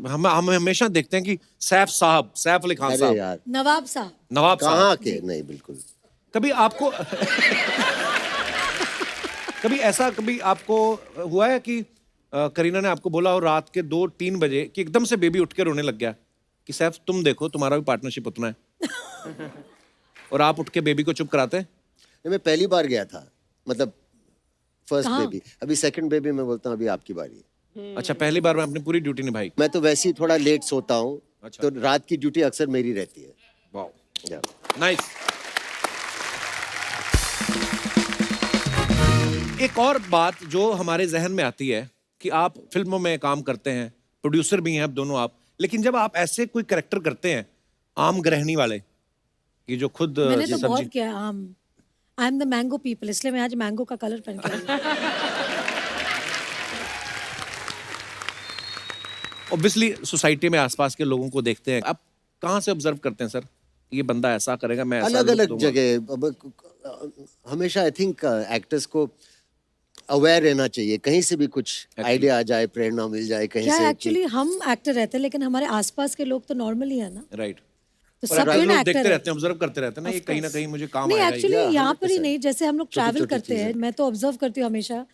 हम हमेशा देखते हैं कि सैफ अली खान अरे साहब, यार नवाब साहब। नवाब साहब, कहाँ के? नहीं बिल्कुल। कभी आपको कभी आपको हुआ है कि करीना ने आपको बोला हो रात के 2-3 बजे कि एकदम से बेबी उठ के रोने लग गया कि सैफ तुम देखो तुम्हारा भी पार्टनरशिप उतना है और आप उठ के बेबी को चुप कराते हैं? नहीं, मैं पहली बार गया था, मतलब फर्स्ट कहाँ? बेबी। अभी सेकंड बेबी मैं बोलता हूँ अभी आपकी बारी है। अच्छा, पहली बार में अपनी पूरी ड्यूटी निभाई। मैं तो वैसे ही थोड़ा लेट सोता हूँ, अच्छा। तो रात की ड्यूटी अक्सर मेरी रहती है। वाओ, या। नाइस। एक और बात जो हमारे जहन में आती है कि आप फिल्मों में काम करते हैं, प्रोड्यूसर भी हैं अब दोनों आप, लेकिन जब आप ऐसे कोई कैरेक्टर करते हैं आम गृहिणी वाले कि जो खुद मैंने तो सब्जी, बहुत किया I am the mango people, इसलिए मैं आज मैंगो का कलर पहन के आई हूँ। ऑब्वियसली सोसाइटी में आसपास के लोगों को देखते हैं, आप कहाँ से ऑब्जर्व करते हैं सर ये बंदा ऐसा करेगा, मैं ऐसा अलग look अलग दूंगा? जगह। हमेशा आई थिंक एक्टर्स को अवेयर रहना चाहिए, कहीं से भी कुछ आइडिया आ जाए, प्रेरणा मिल जाए कहीं क्या से। एक्चुअली हम एक्टर रहते हैं लेकिन हमारे आसपास के लोग तो नॉर्मल ही है ना, राइट। तो और सब लोग कोई ना देखते एक्टर रहते हैं, ऑब्जर्व करते रहते हैं ना, ये कहीं ना कहीं मुझे काम नहीं आएगा ये। एक्चुअली यहाँ पर ही 100%। नहीं, जैसे हम लोग ट्रैवल छोटी करते हैं, चीजें। मैं तो ऑब्जर्व करती हूँ हमेशा,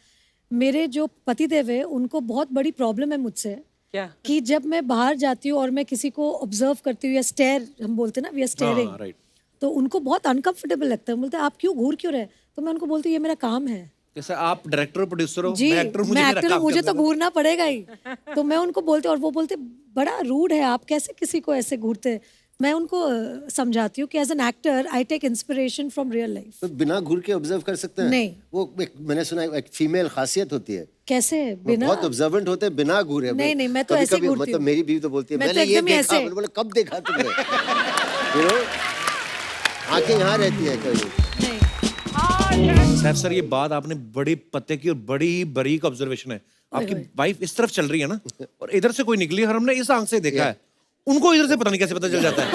मेरे जो पति देव है उनको बहुत बड़ी प्रॉब्लम है मुझसे क्या? कि जब मैं बाहर जाती हूँ और मैं किसी को ऑब्जर्व करती हूँ या स्टेयर हम बोलते हैं ना, वी आर स्टेयरिंग, राइट। तो उनको बहुत अनकंफर्टेबल लगता है, बोलते हैं आप क्यों घूर क्यों रहे, तो मैं उनको बोलती हूँ ये मेरा काम है। जैसे आप डायरेक्टर और प्रोड्यूसर हो, जी मैं एक्टर हूं, मैं मेरा एक्टर हूँ, काम मुझे करना तो घूरना पड़ेगा ही। तो मैं उनको बोलती हूँ और वो बोलते बड़ा रूड है आप, कैसे किसी को ऐसे घूरते। मैं उनको समझाती हूँ कि as an actor I take inspiration from real life. तो बिना घूर के ऑब्जर्व कर सकते हैं? नहीं। वो मैंने सुना है एक फीमेल खासियत होती है, कैसे वो बिना? बहुत ऑब्जर्वेंट होते हैं बिना घूरे। नहीं, नहीं, मैं तो ऐसे ही घूरती मतलब हूँ। मेरी बीवी तो बोलती है मैं तो मैंने ये एकदम ही देखा। ऐसे। मैंने बोला कब देखा तुमने? यू नो, आंखें यहाँ रहती है कहीं। नहीं सैफ सर ये बात आपने बड़ी पते की और बड़ी ही बारीक ऑब्जर्वेशन है। आपकी वाइफ इस तरफ चल रही है ना और इधर से कोई निकली और हमने इस आंख से देखा है, उनको इधर से पता नहीं कैसे पता चल जाता है।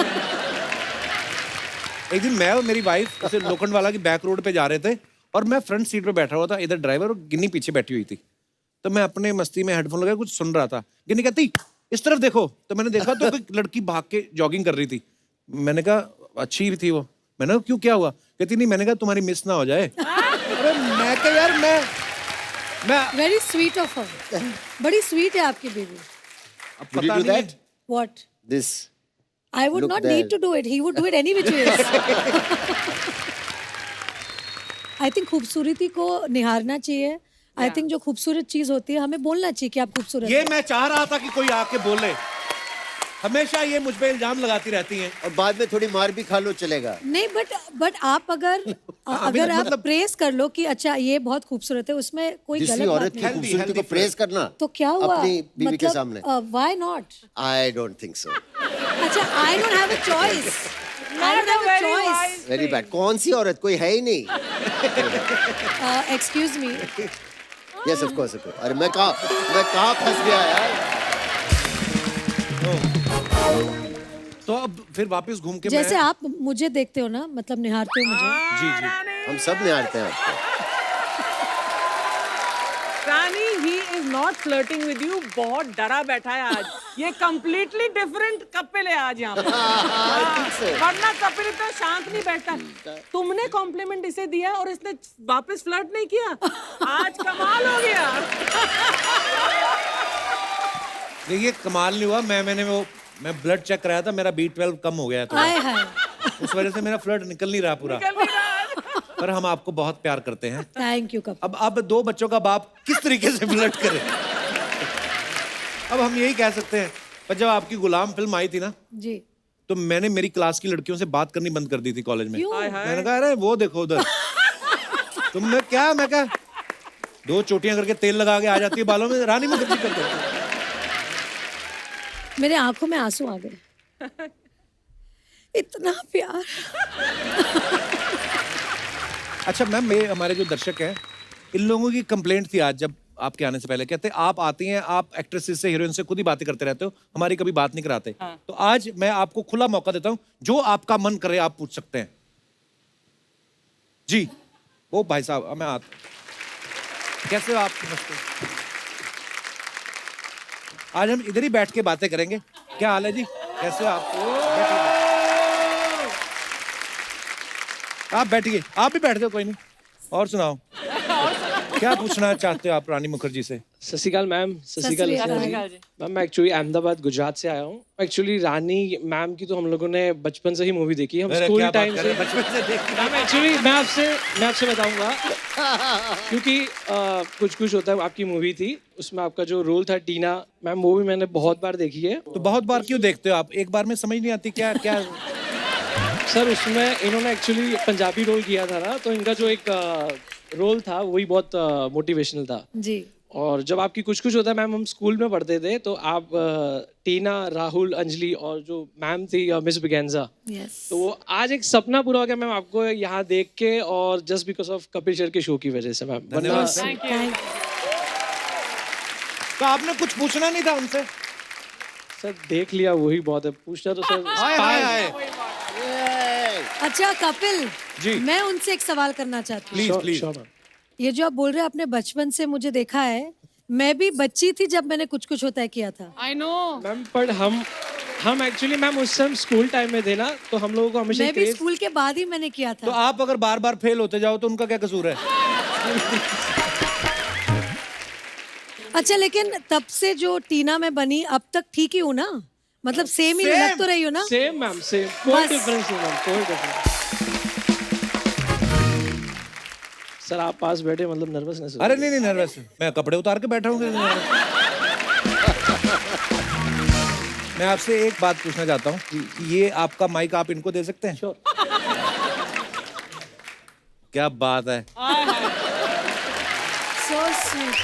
एक दिन मैं और मेरी वाइफ ऐसे लोखंड वाला की बैक रोड पे जा रहे थे और मैं फ्रंट सीट पे बैठा हुआ था, इधर ड्राइवर और गिन्नी पीछे बैठी हुई थी। तो मैं अपने मस्ती में हेडफोन लगाए कुछ सुन रहा था, गिन्नी कहती इस तरफ देखो, तो मैंने देखा तो कोई लड़की भाग के जॉगिंग कर रही थी। मैंने कहा अच्छी थी वो, मैंने कहा क्यों क्या हुआ? कहती नहीं, मैंने कहा तुम्हारी मिस ना हो जाए। अरे मैं क्या यार, मैं वेरी स्वीट ऑफ हर, बड़ी स्वीट है आपकी बेबी। अब Would you पता do नहीं that? What? This I would Look not there. need to do it. He would do it any which ways. I think खूबसूरती को निहारना चाहिए। I think जो खूबसूरत चीज होती है हमें बोलना चाहिए कि आप खूबसूरत ये हैं। मैं चाह रहा था कि कोई आके बोले, हमेशा ये मुझ पे इल्जाम लगाती रहती हैं। और बाद में थोड़ी मार भी खा लो चलेगा। नहीं बट आप अगर आप मतलब- प्रेस कर लो कि अच्छा ये बहुत खूबसूरत है, उसमें कोई किसी गलत औरत बात की नहीं। Healthy, खूबसूरती को healthy प्रेस करना तो क्या हुआ? अपनी बीवी के सामने? Why not? I don't think so. अच्छा I don't have a choice. I don't have a choice. Very bad. कौन सी औरत? कोई है ही नहीं। Excuse me. Yes of course. अरे मैं कहाँ फंस गया यार। तो अब फिर वापस घूम के जैसे मैं आप मुझे देखते हो ना, मतलब निहारते हो मुझे। जी जी हम सब निहारते हैं आपको। रानी, he is not flirting with you. बहुत डरा बैठा है आज। ये completely different कपिल है आज यहाँ पे। so. वरना कपिल इतना शांत नहीं बैठता। तुमने कॉम्प्लीमेंट इसे दिया और इसने वापस फ्लर्ट नहीं किया। आज कमाल हो गया। देखिए कमाल नहीं हुआ, मैं ब्लड चेक कराया था, मेरा B12 कम हो गया था, हाय हाय। उस वजह से मेरा फ्लड निकल नहीं रहा पूरा। निकल नहीं रहा। पर हम आपको बहुत प्यार करते हैं। Thank you Kapil. अब 2 बच्चों का बाप किस तरीके से फ्लर्ट करे, अब हम यही कह सकते हैं। पर जब आपकी गुलाम फिल्म आई थी ना, जी। तो मैंने मेरी क्लास की लड़कियों से बात करनी बंद कर दी थी कॉलेज में। क्यों? मैंने कहा अरे वो देखो उधर, तुमने क्या, मैं क्या 2 चोटियां करके तेल लगा के आ जाती है बालों में, रानी मुखर्जी करते हो। मेरे आंखों में आंसू आ गए। इतना प्यार। अच्छा मैम, हमारे जो दर्शक हैं, इन लोगों की कंप्लेंट थी आज जब आपके आने से पहले, कहते आप आती हैं, आप एक्ट्रेसेस से, हीरोइन से खुद ही बातें करते रहते हो, हमारी कभी बात नहीं कराते। तो आज मैं आपको खुला मौका देता हूं, जो आपका मन करे आप पूछ सकते हैं। जी वो भाई साहब, कैसे हो आप? नमस्ते। आज हम इधर ही बैठ के बातें करेंगे। क्या हाल है जी, कैसे हो आप? आप बैठिए, आप भी बैठ जाओ, कोई नहीं। और सुनाओ, क्या पूछना चाहते हो आप रानी मुखर्जी से? सत श्री अकाल मैम। सत श्री अकाल मैम। मैं एक्चुअली अहमदाबाद गुजरात से आया हूँ। एक्चुअली रानी मैम की तो हम लोगों ने बचपन से ही मूवी देखी है। हम अरे स्कूल क्या बात टाइम कर से रहे हैं, बचपन से देख मैम एक्चुअली मैं आपसे बताऊंगा क्योंकि कुछ होता है आपकी मूवी थी, उसमें आपका जो रोल था टीना मैम, वो भी मैंने बहुत बार देखी है। तो बहुत बार क्यों देखते हो आप? एक बार में समझ नहीं आती क्या क्या? सर उसमें इन्होंने एक्चुअली पंजाबी रोल किया था ना, तो इनका जो एक रोल था वही बहुत मोटिवेशनल था जी। और जब आपकी कुछ होता है मैम, हम स्कूल में पढ़ते थे तो आप टीना, राहुल, अंजलि और जो मैम थी मिस बिगेंजा, यस। तो वो आज एक सपना पूरा हो गया मैम आपको यहाँ देख के, और just because of Kapil Sharma के शो की वजह से मैम। वरना तो आपने कुछ पूछना नहीं था उनसे? सर देख लिया वही बहुत है, पूछना तो सर हाय हाय हाय। अच्छा कपिल जी। मैं उनसे एक सवाल करना चाहती हूँ। Please please. Sure, ma'am. ये जो आप बोल रहे हैं आपने बचपन से मुझे देखा है, मैं भी बच्ची थी जब मैंने कुछ होता है किया था। आई नो मैम पर हम एक्चुअली मैम उस टाइम स्कूल टाइम में थे ना, तो हम लोगों को हमेशा मैं भी स्कूल के बाद ही मैंने किया तो था। आप अगर बार बार फेल होते जाओ तो उनका क्या कसूर है? अच्छा लेकिन तब से जो टीना में बनी अब तक ठीक ही हूँ ना, मतलब सेम ही लग तो रही हो ना? सेम मैम सेम, कोई बस। डिफरेंस नहीं मैम, कोई डिफरेंस। सर आप पास बैठे मतलब नर्वसनेस? अरे नहीं नर्वस, मैं कपड़े उतार के बैठा हूँ। मैं आपसे एक बात पूछना चाहता हूँ, ये आपका माइक आप इनको दे सकते हैं? श्योर। क्या बात है, So sweet।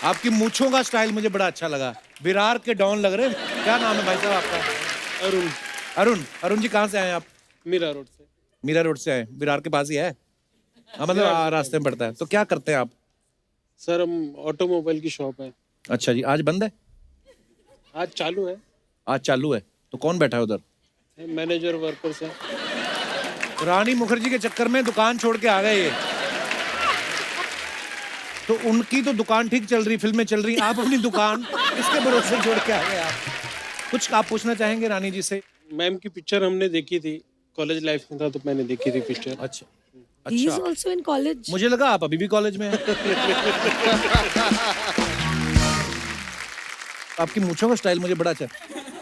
आपकी मूंछों का स्टाइल मुझे बड़ा अच्छा लगा, विरार के डॉन लग रहे हैं। क्या नाम है भाई साहब आपका? अरुण। अरुण जी कहाँ से आए हैं आप? मीरा रोड से। मीरा रोड से आए, विरार के पास ही है? हाँ मतलब रास्ते में पड़ता है। तो क्या करते हैं आप? सर हम ऑटोमोबाइल की शॉप है। अच्छा जी, आज बंद है? आज चालू है। आज चालू है। तो कौन बैठा है उधर? मैनेजर वर्कर्स है। रानी मुखर्जी के चक्कर में दुकान छोड़ के आ गए ये। तो उनकी तो दुकान ठीक चल रही, फिल्में चल रही, आप अपनी दुकान इसके भरोसे छोड़ के आ गए आप। कुछ आप पूछना चाहेंगे रानी जी से? मैम की पिक्चर हमने देखी थी, कॉलेज लाइफ में था तो मैंने देखी थी पिक्चर। अच्छा He is अच्छा, also in college. मुझे लगा आप अभी भी कॉलेज में हैं। आपकी मूंछों का स्टाइल मुझे बड़ा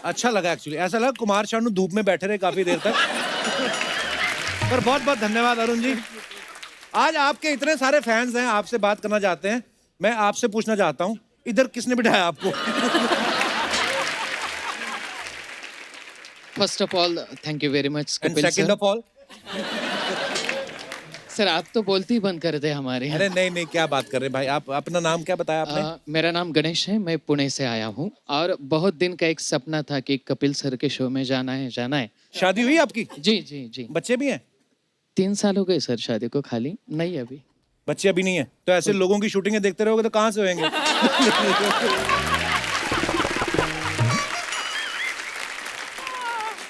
अच्छा लगा एक्चुअली। ऐसा लगा कुमार शानू धूप में बैठे रहे काफी देर तक। पर बहुत बहुत धन्यवाद अरुण जी। आज आपके इतने सारे फैंस हैं, आपसे बात करना चाहते हैं। मैं आपसे पूछना चाहता हूँ, इधर किसने बिठाया आपको? First of all thank you very much and Kapil second sir. Of all? Sir आप तो बोलते ही बंद कर दे हमारे यहाँ। अरे नहीं क्या बात कर रहे हैं भाई। आप अपना नाम क्या बताया आपने? मेरा नाम गणेश है, मैं पुणे से आया हूँ और बहुत दिन का एक सपना था कि कपिल सर के शो में जाना है। शादी हुई आपकी? जी जी जी। बच्चे भी हैं? 3 साल हो गए सर शादी को, खाली नहीं अभी। बच्चे अभी नहीं है? तो ऐसे लोगों की शूटिंगें देखते रहोगे तो कहाँ से होंगे?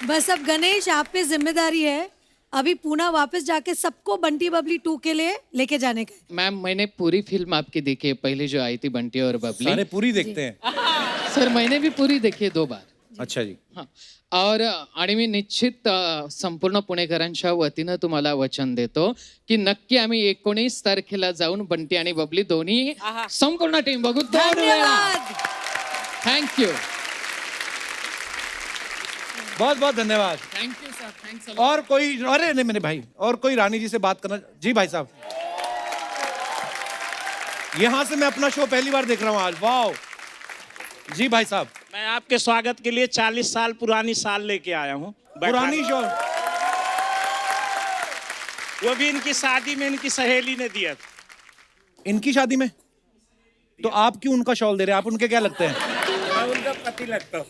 बस अब गणेश आप पे जिम्मेदारी है, अभी पूना वापस जाके सबको बंटी बबली 2 के लिए लेके जाने का। मैम मैंने पूरी फिल्म आपकी देखी है, पहले जो आई थी बंटी और बबली। सारे पूरी देखते हैं? सर मैंने भी पूरी देखी है 2 बार। अच्छा जी। हां आणि मी निश्चित संपूर्ण पुणेकरांच्या वतीनं तुम्हाला वचन देतो की नक्की आम्ही 19 तारखेला जाऊन बंटी आणि बबली दोन्ही संपूर्ण टीम बघू 2 वेळा। धन्यवाद। Thank you. बहुत बहुत धन्यवाद। Thank you sir, thanks a lot. और कोई? अरे नहीं मेरे भाई, और कोई रानी जी से बात करना? जी भाई साहब, यहाँ से मैं अपना शो पहली बार देख रहा हूँ आज। वाओ जी भाई साहब। मैं आपके स्वागत के लिए 40 साल पुरानी साल लेके आया हूँ। पुरानी शो? वो भी इनकी शादी में इनकी सहेली ने दिया था। इनकी शादी में? तो आप क्यों उनका शॉल दे रहे हैं? आप उनके क्या लगते हैं? मैं उनका पति लगता हूँ।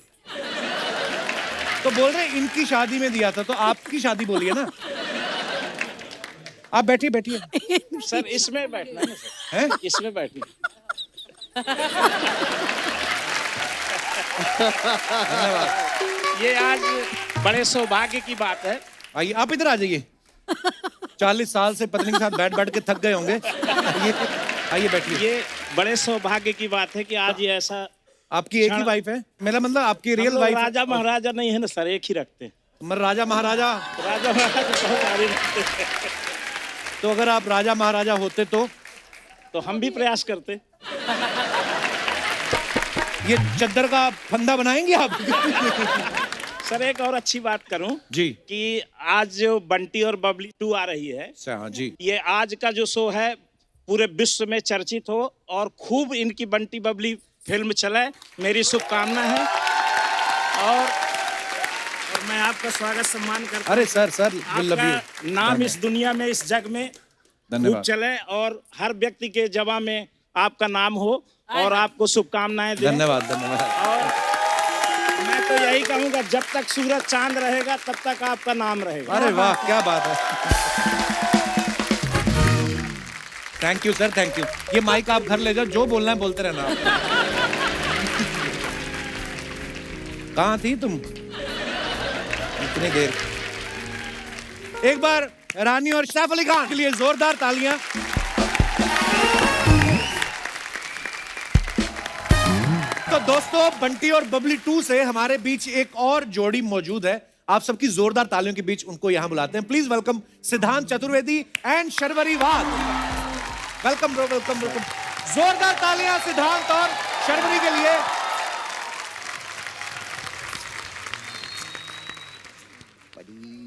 तो बोल रहे हैं इनकी शादी में दिया था, तो आपकी शादी बोलिए ना। आप बैठिए बैठिए। सर इसमें बैठना है सर। हैं? इसमें बैठना। ये आज बड़े सौभाग्य की बात है। आइए आप इधर आ जाइए। 40 साल से पत्नी के साथ बैठ बैठ के थक गए होंगे। आइए बैठिए। ये बड़े सौभाग्य की बात है कि आज ये ऐसा आपकी एक ही वाइफ है? मेरा मतलब आपकी हम रियल लोग वाइफ? राजा महाराजा नहीं है ना सर, एक ही रखते हैं। राजा महाराजा। राजा महाराजा बहुत सारे रखते हैं। तो अगर आप राजा महाराजा होते तो हम भी प्रयास करते। ये चद्दर का फंदा बनाएंगे आप? सर एक और अच्छी बात करूं जी कि आज जो बंटी और बबली 2 आ रही है, हाँ जी, ये आज का जो शो है पूरे विश्व में चर्चित हो और खूब इनकी बंटी बबली फिल्म चले, मेरी शुभकामना है। और मैं आपका स्वागत सम्मान करता हूं। अरे सर विल लव यू। आपका नाम इस दुनिया में, इस जग में खूब धन्यवाद। चले और हर व्यक्ति के जवा में आपका नाम हो और आपको शुभकामनाएं दें। धन्यवाद धन्यवाद। और मैं तो यही कहूंगा जब तक सूरज चांद रहेगा तब तक आपका नाम रहेगा। अरे वाह क्या बात है। Thank you sir, thank you. ये माइक आप घर ले जाओ, जो बोलना है बोलते रहना आप। कहाँ थी तुम इतनी देर? एक बार रानी और सैफ अली खान के लिए जोरदार तालियां। तो दोस्तों बंटी और बबली 2 से हमारे बीच एक और जोड़ी मौजूद है। आप सबकी जोरदार तालियों के बीच उनको यहां बुलाते हैं। प्लीज वेलकम सिद्धांत Chaturvedi and Sharvari Wagh. Welcome bro, welcome welcome. जोरदार तालियां सिद्धांत और शर्वरी के लिए।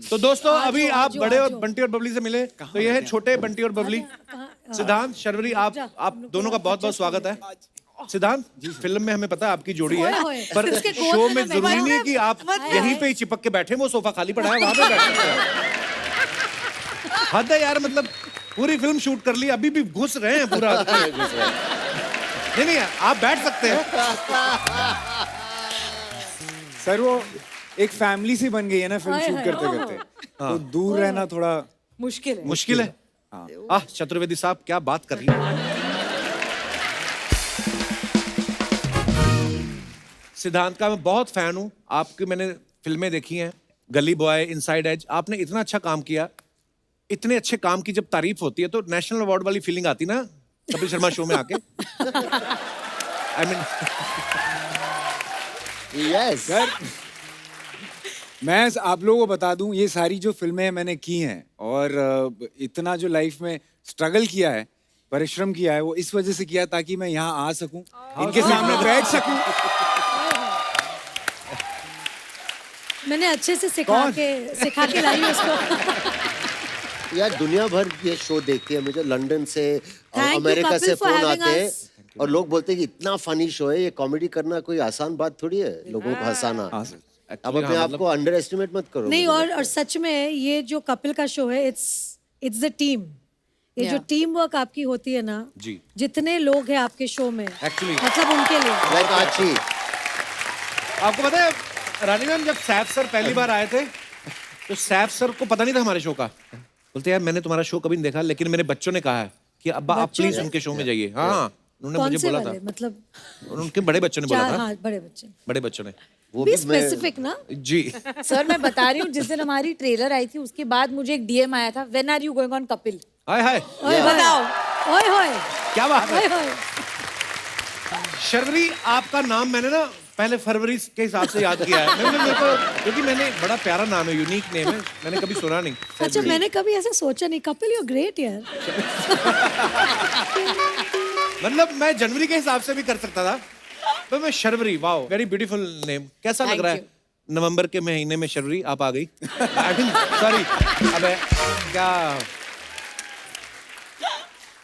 तो दोस्तों अभी आप बड़े और बंटी और बबली से मिले, तो ये है छोटे बंटी और बबली। सिद्धांत, शर्वरी, आप दोनों का बहुत बहुत स्वागत है। सिद्धांत जी, फिल्म में हमें पता है आपकी जोड़ी है, पर शो में जरूरी नहीं है कि आप यहीं पे ही चिपक के बैठे। वो सोफा खाली पड़ा है, वहां पे बैठ सकते हैं। हद है यार, मतलब पूरी फिल्म शूट कर ली, अभी भी घुस रहे हैं पूरा। नहीं नहीं, आप बैठ सकते हैं। सर वो एक फैमिली सी बन गई है ना फिल्म शूट करते करते, तो दूर रहना थोड़ा मुश्किल है। चतुर्वेदी साहब क्या बात कर रही हैं। सिद्धांत का मैं बहुत फैन हूं, आपकी मैंने फिल्में देखी हैं, गली बॉय, इनसाइड एज। आपने इतना अच्छा काम किया। इतने अच्छे काम की जब तारीफ होती है तो नेशनल अवार्ड वाली फीलिंग आती ना कपिल शर्मा शो में आके। आई मीन यस सर, मैं आप लोगों को बता दूं, ये सारी जो फिल्में मैंने की हैं और इतना जो लाइफ में स्ट्रगल किया है, परिश्रम किया है, वो इस वजह से किया ताकि मैं यहाँ आ सकूं, इनके सामने बैठ सकूं। मैंने अच्छे से सिखा के लाई उसको। यार दुनिया भर ये शो देखती है, मुझे लंदन से Thank you, अमेरिका Kapil, से for फोन having आते हैं us. और लोग बोलते हैं कि इतना फनी शो है, ये कॉमेडी करना कोई आसान बात थोड़ी है, लोगों को हंसाना। अब अपने आप को अंडर एस्टिमेट मत करो। नहीं, और सच में ये जो कपिल का शो है, इट्स द टीम। ये जो टीम वर्क आपकी होती है ना जी, जितने लोग हैं आपके शो में, एक्चुअली मतलब उनके लिए। लाइक आची, आपको पता है रानी मैम, जब सैफ सर पहली बार आए थे तो सैफ सर को पता नहीं था हमारे शो का। बोलते यार मैंने तुम्हारा शो कभी नहीं देखा, लेकिन मेरे बच्चों ने कहा है कि अब्बा आप प्लीज उनके शो में जाइए। हाँ, उन्होंने कौन मुझे से बोला वाले? था, मतलब उनके बड़े बच्चों ने बोला था। हाँ, बड़े बच्चे ने वो भी भी मैं स्पेसिफिक ना। जी। सर मैं बता रही हूँ, जिस दिन हमारी ट्रेलर आई थी उसके बाद मुझे एक डीएम आया था, when are you going on Kapil. Hi hi, ओए बताओ, ओए होए, क्या बात है। ओए होए। शर्वरी, आपका नाम मैंने ना पहले फरवरी के हिसाब से याद किया है। मेरे को, क्योंकि मैंने बड़ा प्यारा नाम है, यूनिक नेम है, मैंने कभी सुना नहीं। अच्छा, मैंने कभी ऐसा सोचा नहीं। कपिल, यू ग्रेट यार। मतलब मैं जनवरी के हिसाब से भी कर सकता था, पर मैं Sharvari, wow, very beautiful name. कैसा लग रहा है नवंबर के महीने में शर्वरी आप आ गई? सॉरी, अबे क्या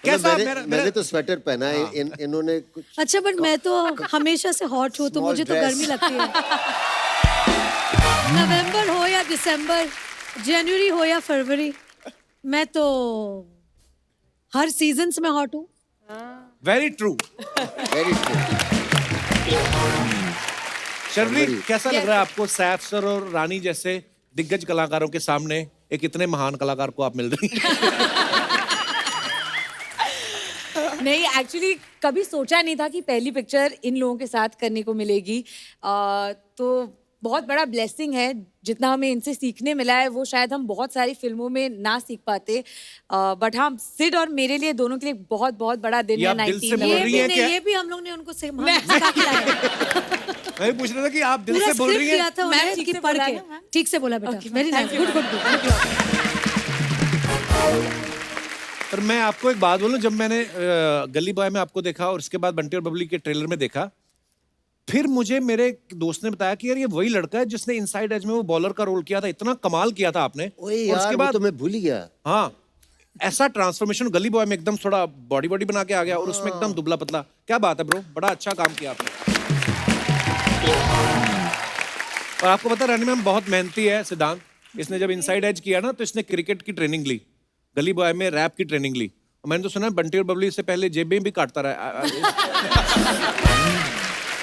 कैसा मैंने तो स्वेटर पहना है, इन्होंने कुछ। अच्छा, बट मैं तो हमेशा से हॉट हूँ, तो मुझे तो गर्मी लगती है। नवंबर हो या दिसंबर, जनवरी हो या फरवरी, मैं तो हर सीजन्स में हॉट हूँ। Very true, very true. Sharvari, कैसा लग रहा है आपको सैफ सर और रानी जैसे दिग्गज कलाकारों के सामने एक इतने महान कलाकार को आप मिल रही हैं? नहीं, एक्चुअली कभी सोचा नहीं था कि पहली पिक्चर इन लोगों के साथ करने को मिलेगी। तो बहुत बड़ा ब्लेसिंग है। जितना हमें इनसे सीखने मिला है वो शायद हम बहुत सारी फिल्मों में ना सीख पाते। बट हाँ, सिड और मेरे लिए दोनों के लिए बहुत बहुत बड़ा दिन ये है। आप दिल से 19 बोल ये रही भी है नहीं, क्या? ये भी हम लोग ने उनको सिखा के लाए। मैं पूछ रहा था कि आप दिल पूरा से बोल रही स्क्रिप्ट हैं। दिया था मैम उन्हें ठीक कि से पढ़ बोला के। ना, मैम? ठीक से बोला बेटा, very nice, good good good. पर मैं आपको एक बात बोलूं, जब मैंने गली बॉय में आपको देखा और उसके बाद बंटी और बबली के ट्रेलर में देखा, फिर मुझे मेरे एक दोस्त ने बताया कि यार ये वही लड़का है जिसने इनसाइड एज में वो बॉलर का रोल किया था, इतना कमाल किया था आपने। ओए और यार, उसके वो बाद तो मैं भूल ही गया। हाँ, ऐसा ट्रांसफॉर्मेशन गली बॉय में एकदम थोड़ा बॉडी बॉडी बना के आ गया और उसमें एकदम दुबला पतला। क्या बात है ब्रो, बड़ा अच्छा काम किया आपने। और आपको पता रानी मैम बहुत मेहनती है सिद्धांत। इसने जब इनसाइड एज किया ना तो इसने क्रिकेट की ट्रेनिंग ली, गली बॉय में रैप की ट्रेनिंग ली। और मैंने तो सुना है बंटी और बबली से पहले जेबें भी काटता रहा।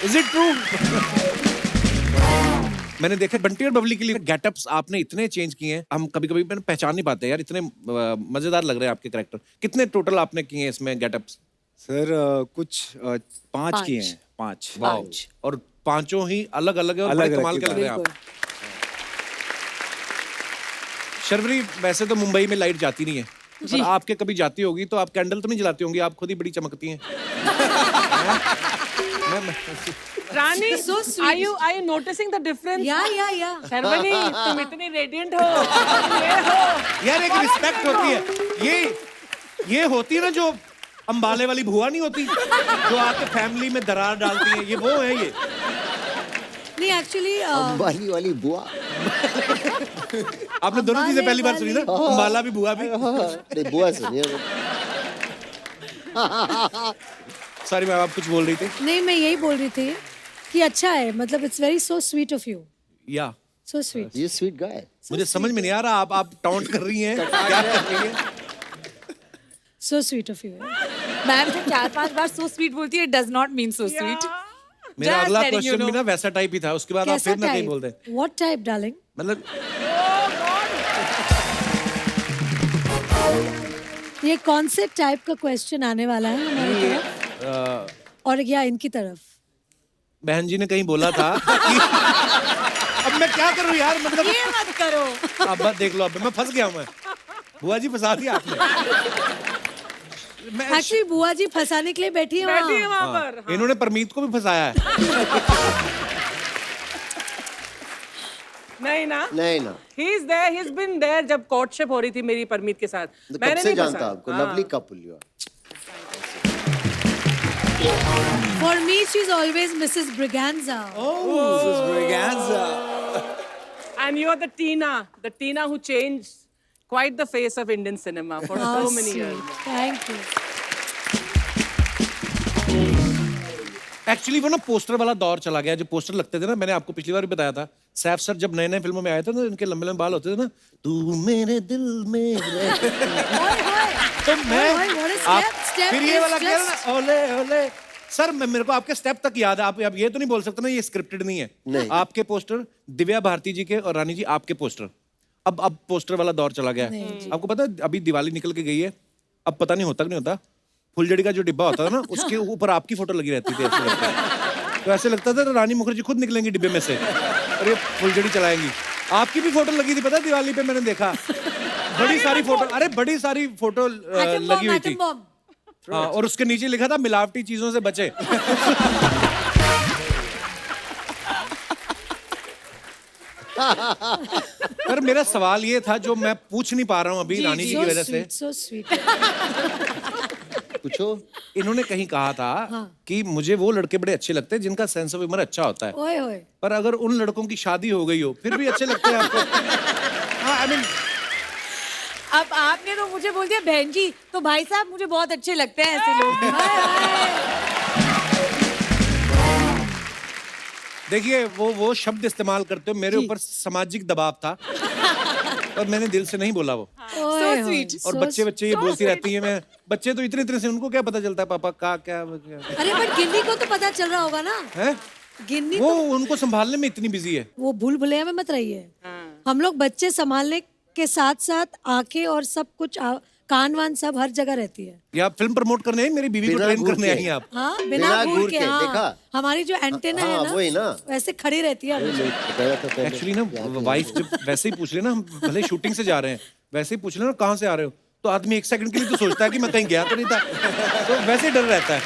Is it true? मैंने देखा बंटी और बबली के लिए गेटअप्स आपने इतने चेंज किए हैं, हम कभी कभी पहचान नहीं पाते यार, इतने मजेदार लग रहे हैं आपके कैरेक्टर। कितने टोटल आपने किए हैं इसमें गेटअप्स? सर कुछ 5 किए हैं, 5। वाओ। और पांचों ही अलग अलग है और बड़े अलग-अलग कमाल के लग रहे हैं आप। बिल्कुल। शर्वरी, वैसे तो मुंबई में लाइट जाती नहीं है, पर आपके कभी जाती होगी तो आप कैंडल तो नहीं जलाती होंगी, आप खुद ही बड़ी चमकती हैं। रानी, are you noticing the difference? या शर्वनी, तुम इतनी रेडिएंट हो, ये हो। यार एक रिस्पेक्ट होती है, ये होती है ना जो अंबाले वाली बुआ नहीं होती जो आके फैमिली में दरार डालती है, ये वो है ये। नहीं एक्चुअली अंबाली वाली बुआ। आपने दोनों चीजें पहली बार सुनी ना, अंबाला भी बुआ भी। नहीं, बुआ सुनिए। सॉरी मैम, आप कुछ बोल रही थी। नहीं, मैं यही बोल रही थी कि अच्छा है, मतलब it's very so sweet of you, या सो स्वीट। ये स्वीट गाय। मुझे समझ में नहीं आ रहा आप टॉन्ट कर रही हैं, क्या कर रही हैं? So sweet of you. Ma'am जब 4-5 बार सो स्वीट बोलती है, does not mean so sweet. मेरा Just अगला letting you क्वेश्चन भी know. ना वैसा टाइप ही था, उसके बाद आप कैसा फिर ना कहीं बोल दें। टाइप? What type darling? मतलब ये कौन से टाइप का क्वेश्चन आने वाला है हमारी तरफ और या इनकी तरफ? बहन जी ने कहीं बोला था कि अब मैं क्या करूं यार, मतलब ये मत करो। अब बस देख लो, अब मैं फंस गया हूं। मैं बुआ जी फंसा दिया आपने। मैं एक्चुअली बुआ जी फंसाने के लिए बैठी है बैठी है वहाँ। वहाँ पर। इन्होंने परमीत को भी फंसाया है। नहीं ना, नहीं ना, he is there, he's been there जब courtship हो रही थी मेरी परमीत के साथ। तो मैंने कब से नहीं जानता फंसाया। आपको? हाँ। Lovely couple you are. For me, she's always Mrs. Braganza. And you are the Tina who changed quite the face of Indian cinema for How so many sweet. years. Thank you. Actually वो ना poster वाला दौर चला गया, जो poster लगते थे ना, मैंने आपको पिछली बार भी बताया था, सैफ सर जब नए नए फिल्मों में आए थे ना, इनके लंबे लंबे बाल होते थे ना, तू मेरे दिल में रह। तो मैं ओए, what a आप step फिर ये is वाला किया just- ना, ओले ओले सर, मेरे को आपके स्टेप तक याद है। आप अब ये तो नहीं बोल सकते ना ये स्क्रिप्टेड नहीं है। नहीं। आपके पोस्टर, दिव्या भारती जी के और रानी जी आपके पोस्टर, अब पोस्टर वाला दौर चला गया है। आपको पता है अभी दिवाली निकल के गई है, अब पता नहीं होता कि नहीं होता, फुलझड़ी का जो डिब्बा होता था ना, उसके ऊपर आपकी फोटो लगी रहती थी। ऐसे लगता है। तो ऐसे लगता था रानी मुखर्जी खुद निकलेंगी डिब्बे में से और ये फुलझड़ी चलाएंगी। आपकी भी फोटो लगी थी, पता है दिवाली पे मैंने देखा, बड़ी सारी फोटो, अरे बड़ी सारी फोटो लगी हुई थी। Atom bomb. हाँ, और उसके नीचे लिखा था मिलावटी चीजों से बचे। पर मेरा सवाल ये था जो मैं पूछ नहीं पा रहा हूँ अभी रानी जी की वजह से। So sweet. पूछो। इन्होंने कहीं कहा था कि मुझे वो लड़के बड़े अच्छे लगते हैं जिनका सेंस ऑफ ह्यूमर अच्छा होता है, ओए ओए। पर अगर उन लड़कों की शादी हो गई हो फिर भी अच्छे लगते हैं आपको। हाँ, आई मीन अब आपने तो मुझे बोल दिया बहन जी, तो भाई साहब मुझे बहुत अच्छे लगते हैं ऐसे लोग। देखिए वो शब्द इस्तेमाल करते हो, मेरे ऊपर सामाजिक दबाव था और मैंने दिल से नहीं बोला वो। So sweet. और बच्चे ये बोलती रहती है, मैं बच्चे तो इतने से उनको क्या पता चलता है पापा का क्या अरे बट गिन्नी को तो पता चल रहा होगा ना। है। गिन्नी वो तो उनको संभालने में इतनी बिजी है। वो भूल भुलैया में मत रहिए। हम लोग बच्चे संभालने के साथ साथ आंखें और सब कुछ कान वान सब हर जगह रहती है। ये आप फिल्म प्रमोट करने हैं, मेरी बीवी को बिना ट्रेन घूर करने के। आई हैं आप। हाँ बिना बिना घूर घूर के, के, हाँ देखा? हमारी जो एंटेना हाँ, है वही ना ना। वैसे खड़ी रहती है हमेशा। एक्चुअली ना वाइफ जब वैसे ही पूछ ले ना, हम भले शूटिंग से जा रहे हैं, वैसे ही पूछ ले ना कहाँ से आ रहे हो, तो आदमी एक सेकंड के लिए तो सोचता है कि मैं कहीं गया तो नहीं था, तो वैसे ही डर रहता है।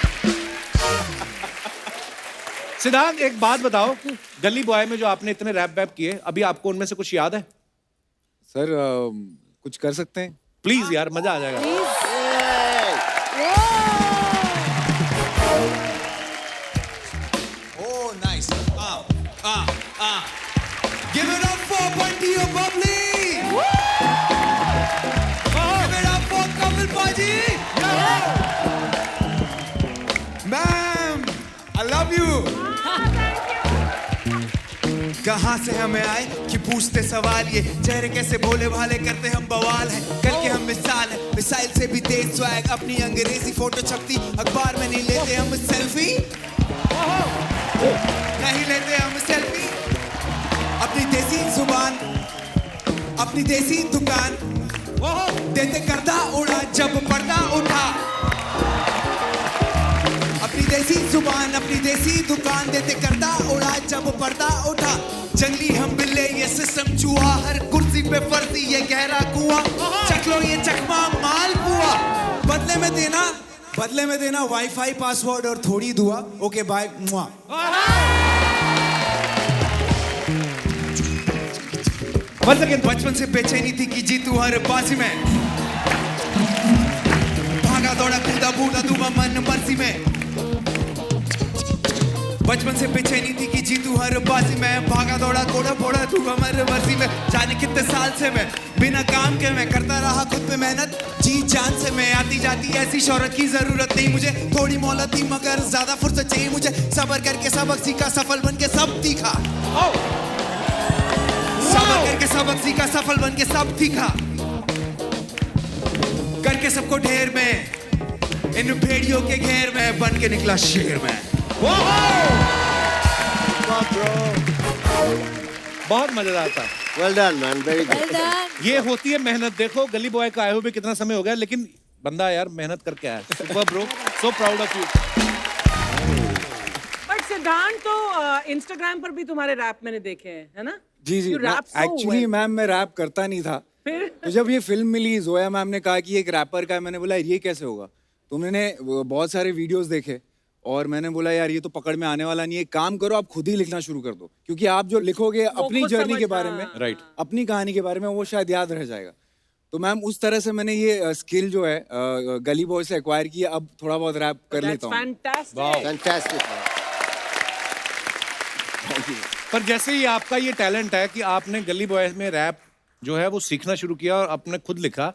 सिद्धांत एक बात बताओ, गली बॉय में जो आपने इतने रैप वैप किए, अभी आपको उनमें से कुछ याद है? सर कुछ कर सकते हैं? प्लीज यार, मजा आ जाएगा। Oh, nice. Give it up for Bunty or Bubbly. Give it up for Kapil Paji. Ma'am, I love you. कहाँ से हमें आए कि पूछते सवाल ये, चेहरे कैसे भोले भाले करते हम बवाल है, कल के हम मिसाल है, मिसाइल से भी तेज स्वैग, अपनी अंग्रेजी फोटो छपती अखबार में नहीं लेते हम सेल्फी, नहीं लेते हम सेल्फी, अपनी देसी जुबान, अपनी देसी दुकान, देते करदा उड़ा जब पर्दा उठा, अपनी देसी जुबान, अपनी देसी दुकान, देते करदा उड़ा जब पर्दा उठा, जंगली हम बिल्ले ये सिस्टम चूहा, हर कुर्सी पे फर्जी ये गहरा कुआं, चख लो ये चकमा माल पुआ, बदले में देना वाईफाई पासवर्ड और थोड़ी दुआ, ओके बाय। बचपन से बेचैनी थी कि जीतू हर बाजी में, भागा दौड़ा कूदा बूढ़ा दूंगा मन मर्जी में, बचपन से बेचैनी थी कि जीतू हर बाजी में, भागा दौड़ा कोड़ा फोड़ा दूंगा मन मर्जी में, जाने कितने साल से मैं बिना काम के मैं करता रहा खुद पे मेहनत, जी जान से मैं, आती जाती ऐसी शोहरत की जरूरत नहीं मुझे, थोड़ी मोहलत थी मगर ज्यादा फुर्सत चाहिए मुझे, सबर करके सबक सीखा सफल बन के सब तीखा, सबर करके सबक सीखा सफल बन के सब तीखा, करके सबको ढेर में, इन भेड़ियों के घेर में बन के निकला शेर में। बहुत मजेदार था। Well done, man. Very good. Well done. ये होती है मेहनत। देखो गली बॉय का आए हुए भी कितना समय हो गया, लेकिन बंदा यार मेहनत करके आया। Super bro, so proud of you. But सिद्धांत तो इंस्टाग्राम पर भी तुम्हारे रैप मैंने देखे हैं, है ना? जी जी, You rap so actually well. Ma'am मैं रैप करता नहीं था, फिर? तो जब ये फिल्म मिली, जोया मैम ने कहा कि एक रैपर का है, मैंने बोला ये कैसे होगा, तो मैंने बहुत सारे वीडियोस देखे और मैंने बोला यार ये तो पकड़ में आने वाला नहीं है, काम करो आप खुद ही लिखना शुरू कर दो, क्योंकि आप जो लिखोगे अपनी खुद जर्नी के समझ- बारे में, राइट, अपनी कहानी के बारे में, वो शायद याद रह जाएगा। तो मैम उस तरह से मैंने ये स्किल जो है गली बॉय से एक्वायर किया, अब थोड़ा बहुत रैप कर लेता हूँ। Fantastic. Fantastic. पर जैसे ही आपका ये टैलेंट है कि आपने गली बॉय में रैप जो है वो सीखना शुरू किया और आपने खुद लिखा,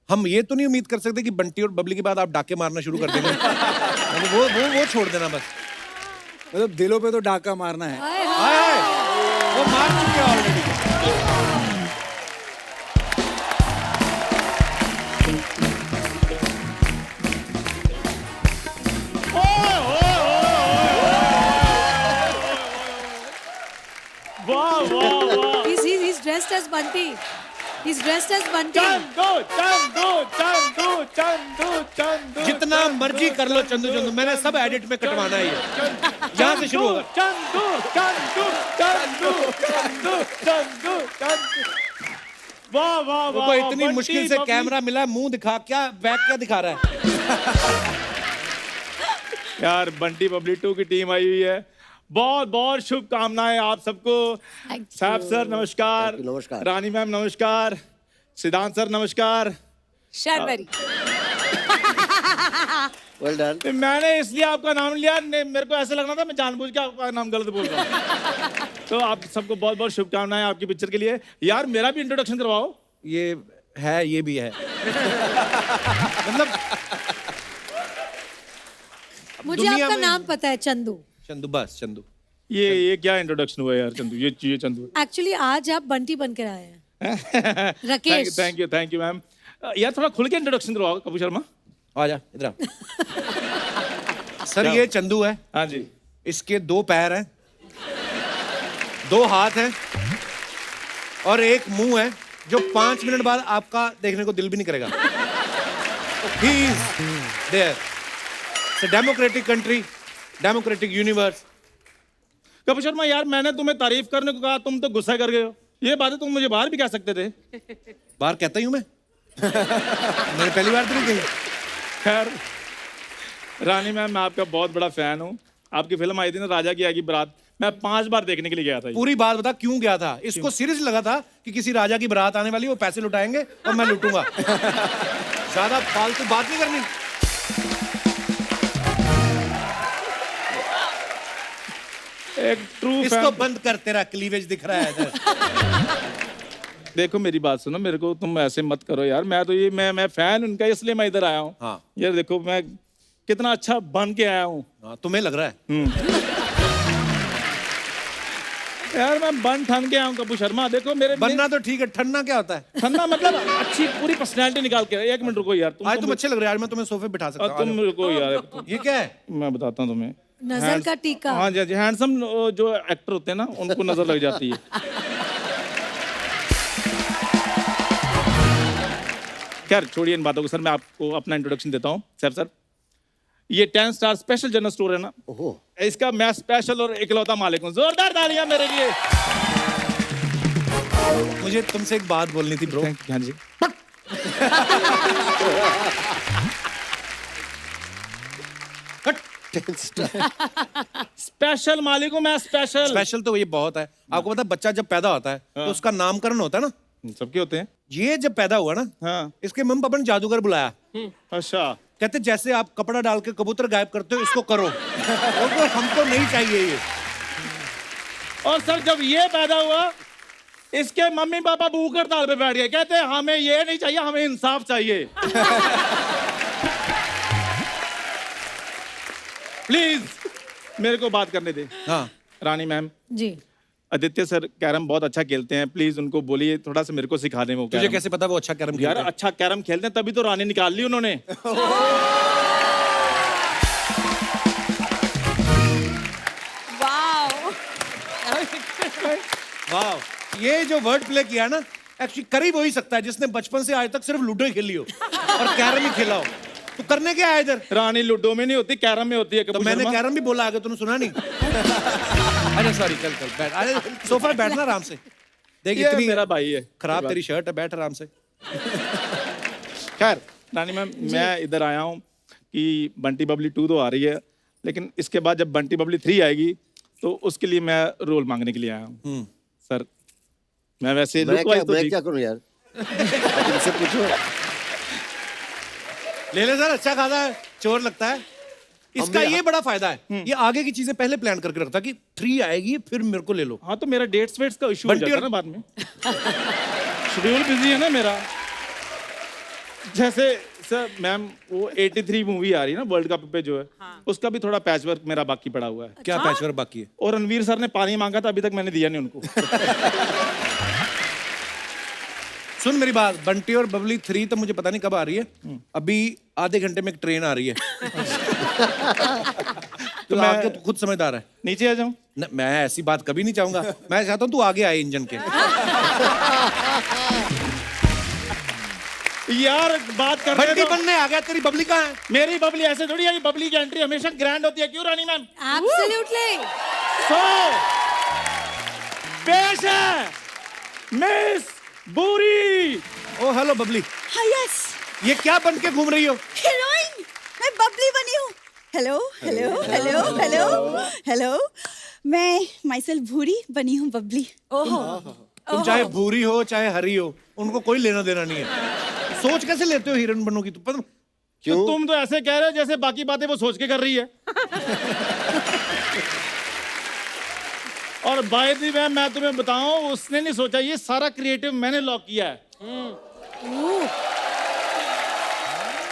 हम ये तो नहीं उम्मीद कर सकते कि बंटी और बबली के बाद आप डाके मारना शुरू कर देंगे। यानी वो छोड़ देना बस। मतलब दिलों पे तो डाका मारना है। हाय, वो मार चुके हैं already. He's dressed as Bunty. He's dressed as Bunty. जितना मर्जी कर लो चंदू चंदू, मैंने सब एडिट में कटवाना है ये। यहाँ से शुरू होगा। वो इतनी मुश्किल से कैमरा मिला, मुंह दिखा, क्या बैक क्या दिखा रहा है? यार बंटी बबली 2 की टीम आई हुई है, बहुत बहुत शुभकामनाएं आप सबको। साहब सर नमस्कार, नमस्कार। रानी मैम नमस्कार, सिद्धांत सर नमस्कार। Sharvari Well done. मैंने इसलिए आपका नाम लिया, मेरे को ऐसा लग रहा था मैं जानबूझ के आपका नाम गलत बोल रहा हूँ। तो आप सबको बहुत बहुत शुभकामनाएं आपकी पिक्चर के लिए। यार मेरा भी इंट्रोडक्शन करवाओ। ये है, ये भी है। मतलब मुझे दुनिया आपका में- नाम पता है, चंदू। चंदू, बस चंदू। ये क्या इंट्रोडक्शन हुआ यार चंदू, ये चंदू। एक्चुअली आज आप बंटी बन कर आए हैं। राकेश। Thank you ma'am. यार थोड़ा खुल के इंट्रोडक्शन करवाओ कपूर शर्मा। आ जा इधर आ। सर ये चंदू है। हाँ जी। इसके 2 पैर हैं, 2 हाथ हैं और एक मुंह है जो 5 मिनट बाद आपका देखने को दिल भी नहीं करेगा। He is there. It's a democratic country, democratic universe. Kapil Sharma यार, मैंने तुम्हें तारीफ करने को कहा, तुम तो गुस्सा कर गए हो। ये बातें तुम मुझे बाहर भी कह सकते थे। बाहर कहता ही हूँ मैं। मैंने पहली बार तो नहीं कही। खैर रानी मैम, मैं आपका बहुत बड़ा फैन हूँ। आपकी फिल्म आई थी ना, राजा की आएगी बारात, मैं 5 बार देखने के लिए गया था। पूरी बात बता, क्यों गया था? इसको सीरियस लगा था कि किसी राजा की बारात आने वाली, वो पैसे लुटाएंगे और मैं लुटूंगा। ज्यादा फालतू बात नहीं करनी। एक ट्रू इसको बंद कर, तेरा क्लीवेज दिख रहा है इधर। देखो मेरी बात सुनो, मेरे को तुम ऐसे मत करो यार। मैं तो ये मैं फैन उनका, इसलिए मैं इधर आया हूँ। हाँ। यार देखो मैं कितना अच्छा बन के आया हूँ। हाँ, तुम्हें लग रहा है? यार मैं बन ठन के आया हूँ कपूर शर्मा। देखो मेरे बनना तो ठीक है, ठन्ना क्या होता है? ठन्ना मतलब अच्छी पूरी पर्सनैलिटी निकाल के। एक मिनट रुको यार, आज तुम अच्छे लग रहे हो यार, मैं तुम्हें सोफे बिठा सकता हूँ। तुम रुको यार, ये क्या है? मैं बताता हूँ तुम्हें। नजर का टीका। हाँ जी, हैंडसम जो एक्टर होते हैं ना, उनको नजर लग जाती है। खैर छोड़िए इन बातों को सर, मैं आपको अपना इंट्रोडक्शन देता हूँ। सर ये 10 स्टार स्पेशल जनरल स्टोर है ना, इसका मैं स्पेशल और इकलौता मालिक हूँ। जोरदार तालियां मेरे लिए। मुझे तुमसे एक बात बोलनी थी ब्रो। हाँ जी। स्पेशल मालिक हूँ मैं, स्पेशल। स्पेशल तो ये बहुत है। आपको पता है, बच्चा जब पैदा होता है तो उसका नामकरण होता है ना, सबके होते हैं। ये जब पैदा हुआ ना, हाँ। इसके मम्मी पापा ने जादूगर बुलाया। अच्छा। कहते जैसे आप कपड़ा डाल के कबूतर गायब करते हो, इसको करो। और तो हमको नहीं चाहिए ये। और सर जब ये पैदा हुआ, इसके मम्मी पापा भूख हड़ताल पे बैठ गए। कहते हमें ये नहीं चाहिए, हमें इंसाफ चाहिए। प्लीज मेरे को बात करने दे। हाँ रानी मैम जी। आदित्य सर कैरम बहुत अच्छा खेलते हैं, प्लीज उनको बोलिए थोड़ा सा मेरे को सिखा दें वो। तुझे कैसे पता वो अच्छा कैरम यार खेलते हैं? अच्छा कैरम खेलते हैं तभी तो रानी निकाल ली उन्होंने। वाह, ये जो वर्ड प्ले किया ना, एक्चुअली कर ही वही सकता है जिसने बचपन से आज तक सिर्फ लूडो ही खेली हो और कैरम ही खेला हो। तो करने क्या है इधर? रानी लूडो में नहीं होती, कैरम में होती है। तो मैंने कैरम भी बोला, आगे तूने सुना नहीं? अरे सॉरी, चल बैठ। अरे सोफा बैठना आराम से। देख इतनी मेरा भाई है, खराब तेरी शर्ट है, बैठ आराम से। खैर रानी मैम, मैं इधर आया हूँ कि बंटी बबली 2 तो आ रही है, लेकिन इसके बाद जब बंटी बबली 3 आएगी तो उसके लिए मैं रोल मांगने के लिए आया हूँ। सर मैं वैसे मैं क्या करूँ यार? इनसे पूछो। ले ले सर, अच्छा खासा है, चोर लगता है। इसका ये बड़ा फायदा है, ये आगे की चीजें पहले प्लान करके रखता कि 3 आएगी फिर मेरे को ले लो। हाँ तो मेरा डेट्स वेट्स का इशू हो जाता है ना बाद में। शेड्यूल बिजी है ना मेरा। जैसे सर मैम वो 83 मूवी आ रही है ना वर्ल्ड कप पे जो है, उसका भी थोड़ा पैच वर्क मेरा बाकी पड़ा हुआ है। क्या पैच वर्क बाकी है? और रणवीर सर ने पानी मांगा था, अभी तक मैंने दिया नहीं उनको। सुन मेरी बात, बंटी और बबली 3 तो मुझे पता नहीं कब आ रही है। अभी आधे घंटे में एक ट्रेन आ रही है। तो मैं आके, तू खुद समझदार है। नीचे आ जाऊं? मैं ऐसी बात कभी नहीं चाहूंगा। मैं चाहता हूँ तू आगे आए इंजन के। यार बात कर रहे बंटी हो। बनने आ गया, तेरी बबली कहाँ है? मेरी बबली ऐसे थोड़ी है, बबली की एंट्री हमेशा ग्रैंड होती है। क्यों रानी मैम? एब्सोल्युटली। सो पेश है मिस बूरी। ओ हेलो बबली। हाँ यस, ये क्या बन के घूम रही हो? हीरोइन। मैं बबली बनी हूँ। Hello hello hello hello hello, मैं माइसेल्फ भूरी बनी हूँ बबली। ओहो, तुम चाहे भूरी हो चाहे हरी हो, उनको कोई लेना देना नहीं है। सोच कैसे लेते हो हीरोइन बनोगी? तू पता क्यों? तो तुम तो ऐसे कह रहे हो जैसे बाकी बातें वो सोच के कर रही है। और बाय द वे मैं तुम्हें बताऊं, उसने नहीं सोचा, ये सारा क्रिएटिव मैंने लॉक किया है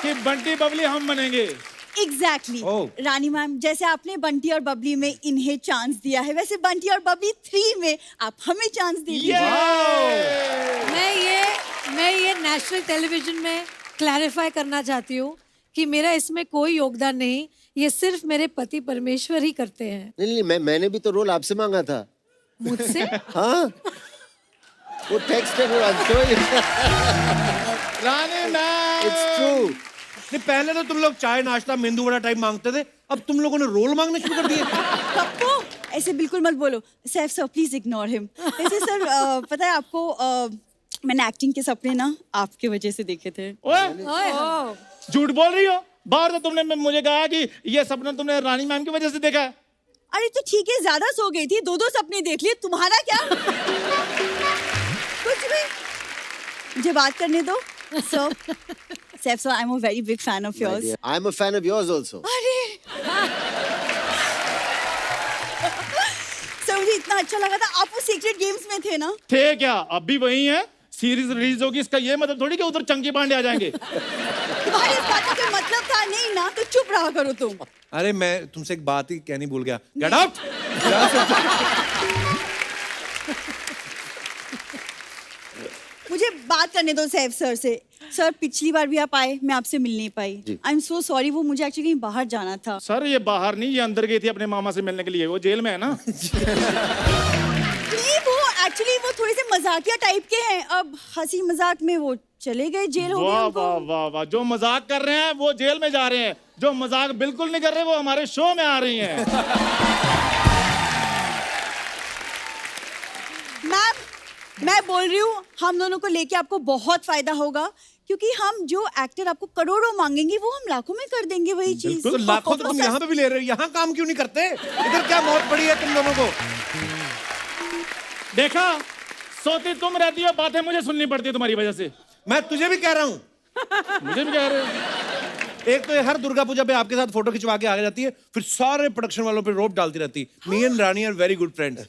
कि बंटी बबली हम बनेंगे। एग्जैक्टली रानी मैम, जैसे आपने बंटी और बबली में इन्हें चांस दिया है, वैसे बंटी और बबली 3 में आप हमें चांस दे दीजिए। मैं ये नेशनल टेलीविजन में क्लैरिफाई करना चाहती हूँ कि मेरा इसमें कोई योगदान नहीं, ये सिर्फ मेरे पति परमेश्वर ही करते हैं। नहीं, मैंने भी तो रोल आपसे मांगा था। मुझसे? हाँ, वो टेक्स्ट है, वो रानी मैम, इट्स ट्रू। नहीं पहले तो तुम लोग चाय नाश्ता मेंदू वड़ा टाइप मांगते थे, अब तुम लोगों ने रोल मांगने शुरू कर दिए। पप्पू ऐसे बिल्कुल मत बोलो Saif sir, please ignore him. वैसे सर पता है आपको मैंने एक्टिंग के सपने ना आपके वजह से देखे थे। ओए झूठ बोल रही हो। बाहर तो तुमने मुझे कहा कि ये सपना तुमने रानी मैम की वजह से देखा है। अरे तो ठीक है, ज्यादा सो गई थी, 2-2 सपने देख लिए, तुम्हारा क्या? कुछ भी, मुझे बात करने दो। So Saif sir, I am a very big fan of yours. I am a fan of yours also. अरे सर मुझे इतना अच्छा लगा था, आप वो सीक्रेट गेम्स में थे ना? थे क्या? अब भी वही है। सीरीज रिलीज होगी, इसका ये मतलब थोड़ी कि उधर चंकी पांडे आ जाएंगे। तुम्हारे इस बात का मतलब था नहीं ना, तो चुप रहा करो तुम। अरे मैं तुमसे एक बात ही कहनी भूल गया। Get out. मुझे बात करने दो सैफ सर से। सर पिछली बार भी आप आए, मैं आपसे मिल नहीं पाई। आई एम सो सॉरी, वो मुझे एक्चुअली कहीं बाहर जाना था। सर ये बाहर नहीं, ये अंदर गई थी अपने मामा से मिलने के लिए, वो जेल में है ना। नहीं वो एक्चुअली वो थोड़े से मजाकिया टाइप के हैं, अब हंसी मजाक में वो चले गए, जेल हो गए वाह उनको। वाह वाह वाह, जो मजाक कर रहे हैं वो जेल में जा रहे हैं, जो मजाक बिल्कुल नहीं कर रहे वो हमारे शो में आ रही हैं। मैम मैं बोल रही हूँ हम दोनों को लेके आपको बहुत फायदा होगा, क्योंकि हम जो एक्टर आपको करोड़ों मांगेंगे वो हम लाखों में कर देंगे वही चीज। तो लाखों तो तुम यहाँ पे भी ले रहे हो, यहाँ काम क्यों नहीं करते? इधर क्या मौत पड़ी है तुम दोनों को? देखा, सोती तुम रहती हो, बातें मुझे सुननी पड़ती है तुम्हारी वजह से। मैं तुझे भी कह रहा हूँ। मुझे भी कह रहे हो। एक तो ये हर दुर्गा पूजा पे आपके साथ फोटो खिंचवा के आ जाती है, फिर सारे प्रोडक्शन वालों पे रोप डालती रहती। Me and Rani are very good friends.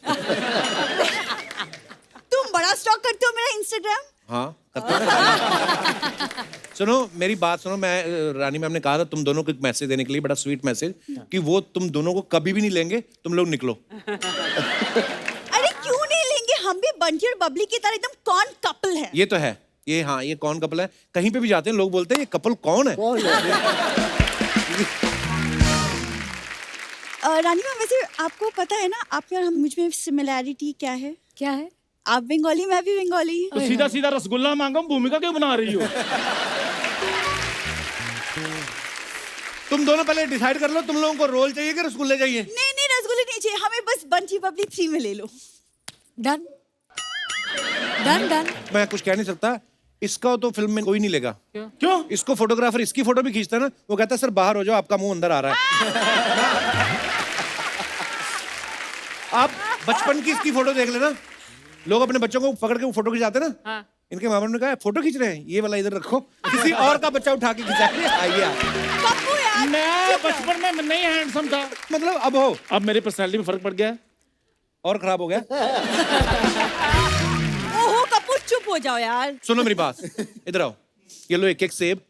तुम बड़ा स्टॉक करते हो मेरा इंस्टाग्राम। हाँ करते हैं। सुनो मेरी बात सुनो, मैं रानी मैम ने कहा था तुम दोनों को एक मैसेज देने के लिए, बड़ा स्वीट मैसेज, कि वो तुम दोनों को कभी भी नहीं लेंगे, तुम लोग निकलो। अरे क्यों नहीं लेंगे, हम भी बंटी और बबली की तरह एकदम कौन कपल है। ये तो है, ये हाँ ये कौन कपल है, कहीं पे भी जाते हैं लोग बोलते हैं ये कपल कौन है। रानी मैम वैसे आपको पता है ना आपके और हम मुझ में सिमिलैरिटी क्या है? क्या है? आप बंगाली, मैं भी बंगाली। तो सीधा सीधा रसगुल्ला मांगो, भूमिका क्यों बना रही हो? तुम दोनों पहले डिसाइड कर लो, तुम लोगों को रोल चाहिए कि रसगुल्ले चाहिए? नहीं नहीं रसगुल्ले नहीं चाहिए हमें, बस बंटी बबली 3 में ले लो। Done done done. मैं कुछ कह नहीं सकता, इसका तो फिल्म में कोई नहीं लेगा। क्यों? इसको फोटोग्राफर इसकी फोटो भी खींचता है ना, वो कहता है सर बाहर हो जाओ, आपका मुंह अंदर आ रहा है। आप बचपन की इसकी फोटो देख लेना, लोग अपने बच्चों को पकड़ के फोटो खिंचाते ना। हाँ। इनके माँ बाप ने कहा फोटो खींच रहे हैं, ये वाला इधर रखो, किसी और का बच्चा उठा के खिंचाएंगे। आइए आप। मैं बचपन में नहीं हैंडसम था, मतलब अब हो, अब मेरी पर्सनालिटी में फर्क पड़ गया और खराब हो गया। ओहो कपूर चुप हो जाओ यार। सुनो मेरी बात, इधर आओ, ये लो एक एक सेब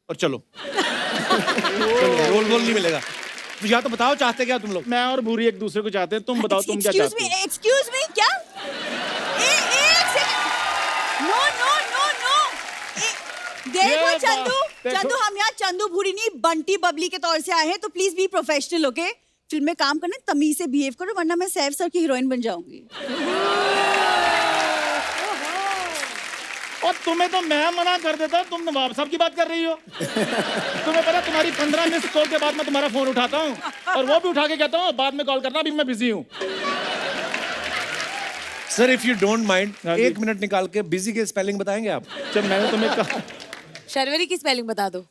और चलो। चलो रोल वोल नहीं मिलेगा, या तो बताओ चाहते क्या तुम लोग? मैं और भूरी एक दूसरे को चाहते हैं, तुम बताओ तुम क्या चाहते हो? एक्सक्यूज मी क्या? एक second, no no no no. देखो चंदू हम यहाँ चंदू भूरी नहीं बंटी बबली के तौर से आए हैं, तो please be professional okay. Film में काम करना तमीज से बिहेव करो, वरना मैं सैफ सर की हीरोइन बन जाऊंगी। और तुम्हें तो मैं मना कर देता, तुम नवाब साहब की बात कर रही हो। तुम्हें पता तुम्हारी 15 मिस कॉल के बाद मैं तुम्हारा फोन उठाता हूँ, और वो भी उठा के कहता हूँ बाद में कॉल करना, अभी मैं बिजी हूँ। Sir if you don't mind, 1 minute निकाल के बिजी के स्पेलिंग बताएंगे आप? जब मैंने तुम्हें कहा शर्वरी की स्पेलिंग बता दो।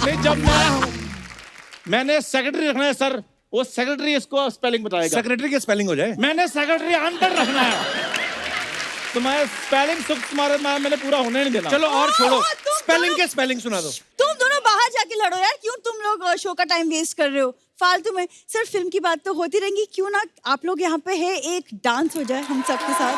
नहीं, जब मैंने सेक्रेटरी रखना है सर, वो सेक्रेटरी इसको स्पेलिंग बताएगा। सेक्रेटरी की स्पेलिंग हो जाए? मैंने सेक्रेटरी अंदर रखना है, तुम्हारे स्पेलिंग सुख तुम्हारे मैंने पूरा होने नहीं देना। चलो और छोड़ो, स्पेलिंग के स्पेलिंग सुना दो। तुम दोनों बाहर जाके लड़ो यार, क्यों तुम लोग शो का टाइम वेस्ट कर रहे हो फालतू में। सर फिल्म की बात तो होती रहेंगी, क्यों ना आप लोग यहाँ पे है एक डांस हो जाए हम सबके साथ।